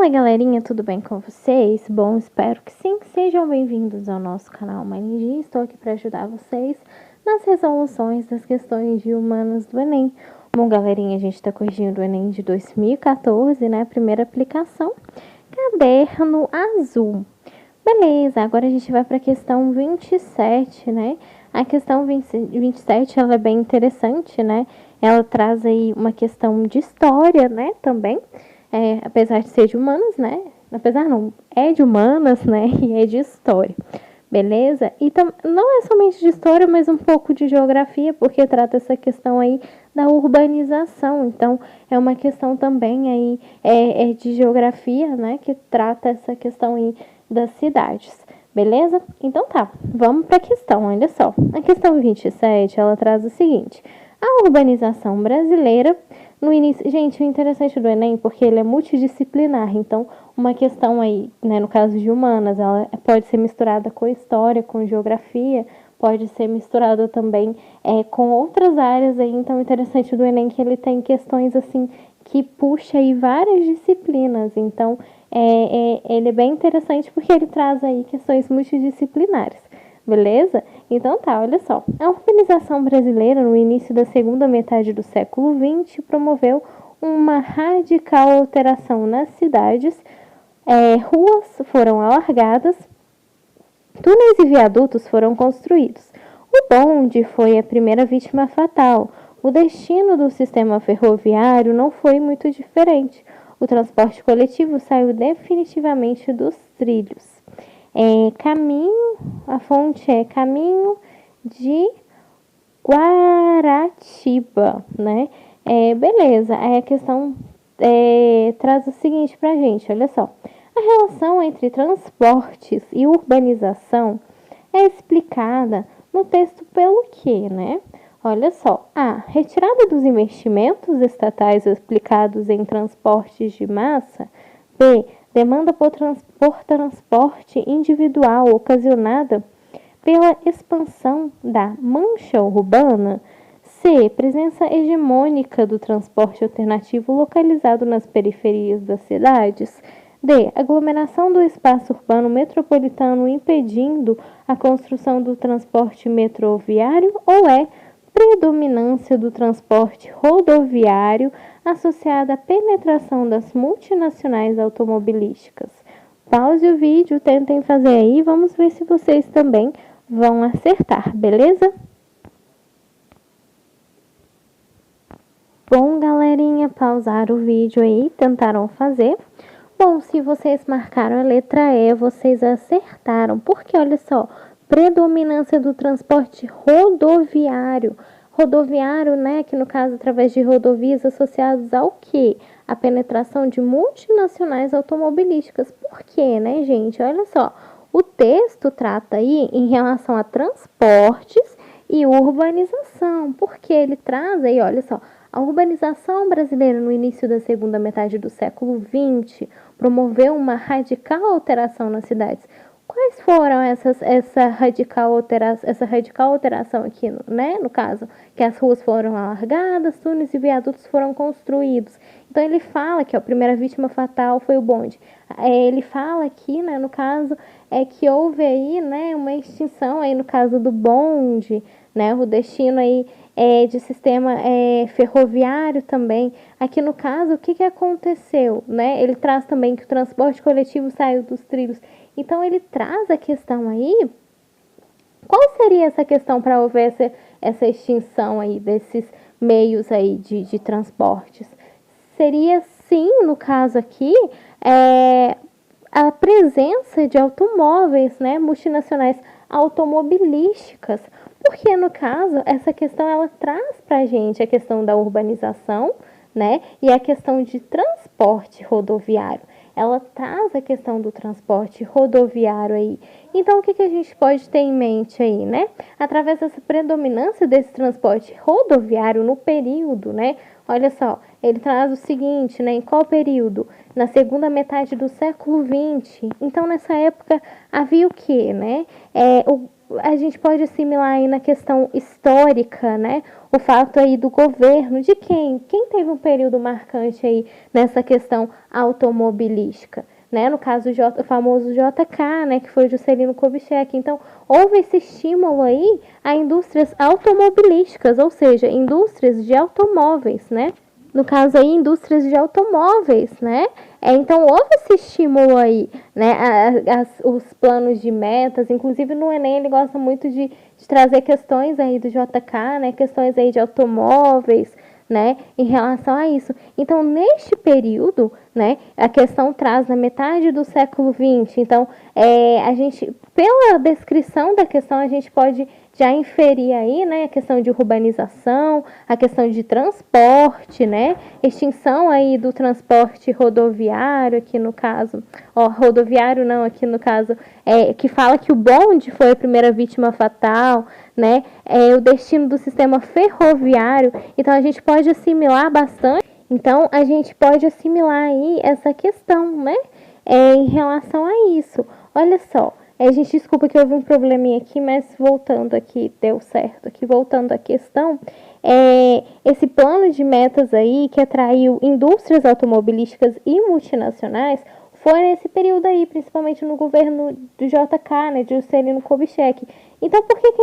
Fala galerinha, tudo bem com vocês? Bom, espero que sim. Sejam bem-vindos ao nosso canal MyNinja. Estou aqui para ajudar vocês nas resoluções das questões de humanas do Enem. Bom, galerinha, a gente está corrigindo o Enem de 2014, né? Primeira aplicação, caderno azul. Beleza, agora a gente vai para a questão 27, né? A questão 27, ela é bem interessante, né? Ela traz aí uma questão de história, né? Também. Apesar de ser de humanas, né? Apesar não, é de humanas, né? E é de história, beleza? E não é somente de história, mas um pouco de geografia, porque trata essa questão aí da urbanização. Então, é uma questão também aí de geografia, né? Que trata essa questão aí das cidades, beleza? Então tá, vamos para a questão, olha só. A questão 27, ela traz o seguinte: a urbanização brasileira no início, gente, o interessante do Enem, porque ele é multidisciplinar, então uma questão aí, né, no caso de humanas, ela pode ser misturada com história, com geografia, pode ser misturada também com outras áreas aí, então o interessante do Enem é que ele tem questões assim, que puxa aí várias disciplinas, então ele é bem interessante porque ele traz aí questões multidisciplinares. Beleza? Então tá, olha só. A urbanização brasileira, no início da segunda metade do século XX, promoveu uma radical alteração nas cidades. Ruas foram alargadas, túneis e viadutos foram construídos. O bonde foi a primeira vítima fatal. O destino do sistema ferroviário não foi muito diferente. O transporte coletivo saiu definitivamente dos trilhos. Caminho, a fonte é Caminho de Guaratiba, né? Beleza, aí a questão traz o seguinte pra gente, olha só. A relação entre transportes e urbanização é explicada no texto pelo quê, né? Olha só, A. Retirada dos investimentos estatais aplicados em transportes de massa. B. Demanda por transporte individual ocasionada pela expansão da mancha urbana. C. Presença hegemônica do transporte alternativo localizado nas periferias das cidades. D. Aglomeração do espaço urbano metropolitano impedindo a construção do transporte metroviário. Ou E. Predominância do transporte rodoviário associada à penetração das multinacionais automobilísticas. Pause o vídeo, tentem fazer aí, vamos ver se vocês também vão acertar, beleza? Bom, galerinha, pausaram o vídeo aí, tentaram fazer. Bom, se vocês marcaram a letra E, vocês acertaram, porque olha só, predominância do transporte rodoviário. Rodoviário, né, que no caso através de rodovias associadas ao quê? A penetração de multinacionais automobilísticas. Por quê, né, gente? Olha só, o texto trata aí em relação a transportes e urbanização, porque ele traz aí, olha só, a urbanização brasileira no início da segunda metade do século XX promoveu uma radical alteração nas cidades. Quais foram essa radical alteração aqui, né? No caso, que as ruas foram alargadas, túneis e viadutos foram construídos. Então ele fala que a primeira vítima fatal foi o bonde. Ele fala aqui, né, no caso, que houve aí, né, uma extinção aí no caso do bonde, né, o destino aí de sistema ferroviário também. Aqui no caso, o que aconteceu, né? Ele traz também que o transporte coletivo saiu dos trilhos. Então ele traz a questão aí. Qual seria essa questão para haver essa extinção aí desses meios aí de transportes? Seria sim, no caso aqui, a presença de automóveis, né, multinacionais automobilísticas, porque no caso essa questão ela traz para a gente a questão da urbanização, né, e a questão de transporte rodoviário. Ela traz a questão do transporte rodoviário aí. Então, o que a gente pode ter em mente aí, né? Através dessa predominância desse transporte rodoviário no período, né? Olha só, ele traz o seguinte, né? Em qual período? Na segunda metade do século XX. Então, nessa época, havia o quê, né? a gente pode assimilar aí na questão histórica, né? O fato aí do governo, de quem? Quem teve um período marcante aí nessa questão automobilística? Né, no caso o famoso JK, né, que foi Juscelino Kubitschek. Então, houve esse estímulo aí a indústrias automobilísticas, ou seja, indústrias de automóveis, né? No caso aí, indústrias de automóveis, né? Então, houve esse estímulo aí, né? Os planos de metas, inclusive no Enem ele gosta muito de trazer questões aí do JK, né? Questões aí de automóveis, né, em relação a isso. Então, neste período, né, a questão traz na metade do século XX. Então, a gente, pela descrição da questão, a gente pode já inferir aí, né, a questão de urbanização, a questão de transporte, né, extinção aí do transporte rodoviário, aqui no caso, rodoviário não, aqui no caso, que fala que o bonde foi a primeira vítima fatal, né, o destino do sistema ferroviário. Então, a gente pode assimilar bastante. Então, a gente pode assimilar aí essa questão, né, em relação a isso. Olha só, gente, desculpa que houve um probleminha aqui, mas voltando aqui, deu certo. Aqui, voltando à questão, esse plano de metas aí que atraiu indústrias automobilísticas e multinacionais foi nesse período aí, principalmente no governo do JK, né, de Juscelino Kubitschek. Então, por que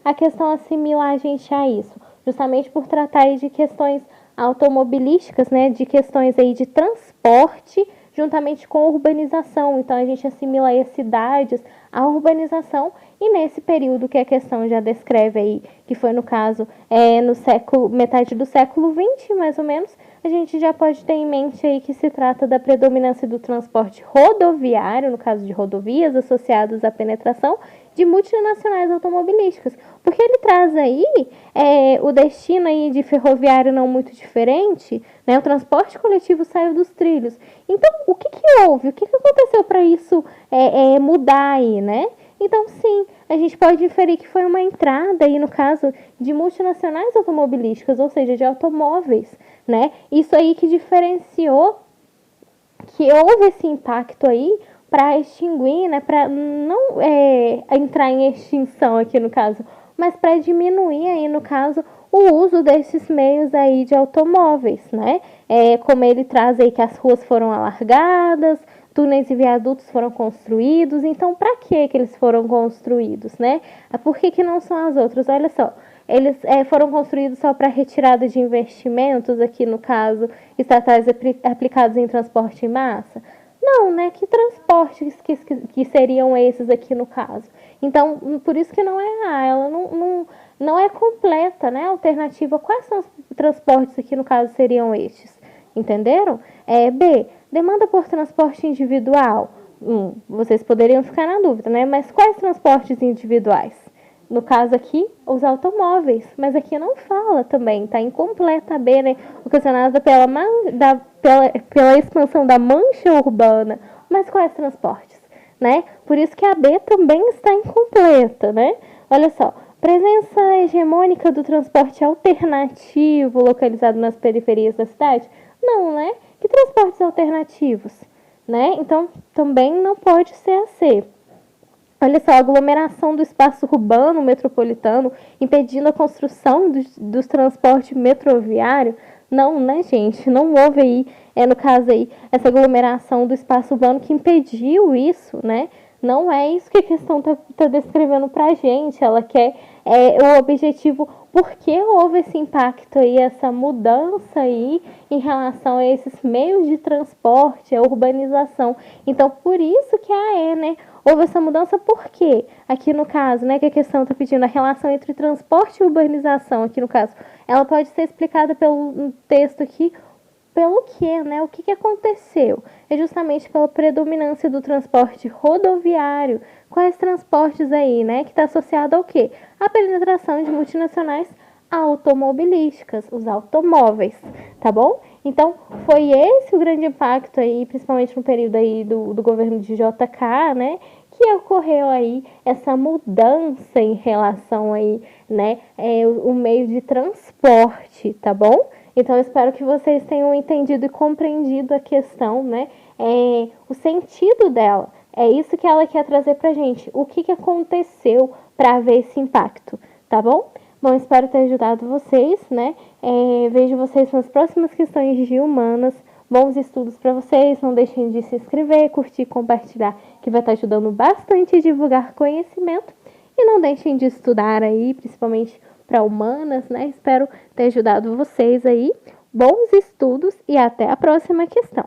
a questão assimila a gente a isso? Justamente por tratar aí de questões automobilísticas, né, de questões aí de transporte, juntamente com a urbanização. Então, a gente assimila aí as cidades à urbanização, e nesse período que a questão já descreve aí, que foi no caso, no metade do século XX, mais ou menos, a gente já pode ter em mente aí que se trata da predominância do transporte rodoviário, no caso de rodovias associadas à penetração de multinacionais automobilísticas, porque ele traz aí o destino aí de ferroviário não muito diferente, né? O transporte coletivo saiu dos trilhos. Então, o que houve? O que aconteceu para isso mudar aí, né? Então, sim, a gente pode inferir que foi uma entrada aí, no caso, de multinacionais automobilísticas, ou seja, de automóveis, né? Isso aí que diferenciou, que houve esse impacto aí para extinguir, né? Para não entrar em extinção aqui no caso, mas para diminuir aí, no caso, o uso desses meios aí de automóveis, né? Como ele traz aí que as ruas foram alargadas, túneis e viadutos foram construídos. Então, para que eles foram construídos, né? Por que não são as outras? Olha só, eles foram construídos só para retirada de investimentos, aqui no caso, estatais aplicados em transporte em massa? Não, né? Que transportes que seriam esses aqui no caso? Então, por isso que não é A, ela não é completa, né? Alternativa, quais são os transportes aqui no caso seriam estes? Entenderam? B, demanda por transporte individual. Vocês poderiam ficar na dúvida, né? Mas quais transportes individuais? No caso aqui, os automóveis. Mas aqui não fala também, tá incompleta a B, né? Ocasionada pela expansão da mancha urbana. Mas quais transportes, né? Por isso que a B também está incompleta, né? Olha só, presença hegemônica do transporte alternativo localizado nas periferias da cidade? Não, né? Que transportes alternativos, né? Então, também não pode ser a C. Olha só, a aglomeração do espaço urbano metropolitano, impedindo a construção dos transportes metroviário. Não, né, gente? Não houve aí, no caso aí, essa aglomeração do espaço urbano que impediu isso, né? Não é isso que a questão tá descrevendo pra gente. Ela quer o objetivo, porque houve esse impacto aí, essa mudança aí em relação a esses meios de transporte, a urbanização. Então, por isso que a E, né? Houve essa mudança por quê? Aqui no caso, né, que a questão está pedindo a relação entre transporte e urbanização, aqui no caso, ela pode ser explicada pelo texto aqui, pelo que, né? O que aconteceu? É justamente pela predominância do transporte rodoviário. Quais transportes aí, né? Que está associado ao quê? A penetração de multinacionais automobilísticas, os automóveis, tá bom? Então, foi esse o grande impacto aí, principalmente no período aí do governo de JK, né? Que ocorreu aí essa mudança em relação aí, né? O meio de transporte, tá bom? Então, eu espero que vocês tenham entendido e compreendido a questão, né? O sentido dela, É isso que ela quer trazer pra gente. O que aconteceu para haver esse impacto, tá bom? Bom, espero ter ajudado vocês, né? Vejo vocês nas próximas questões de humanas. Bons estudos para vocês. Não deixem de se inscrever, curtir, compartilhar, que vai estar ajudando bastante a divulgar conhecimento. E não deixem de estudar aí, principalmente para humanas, né? Espero ter ajudado vocês aí. Bons estudos e até a próxima questão.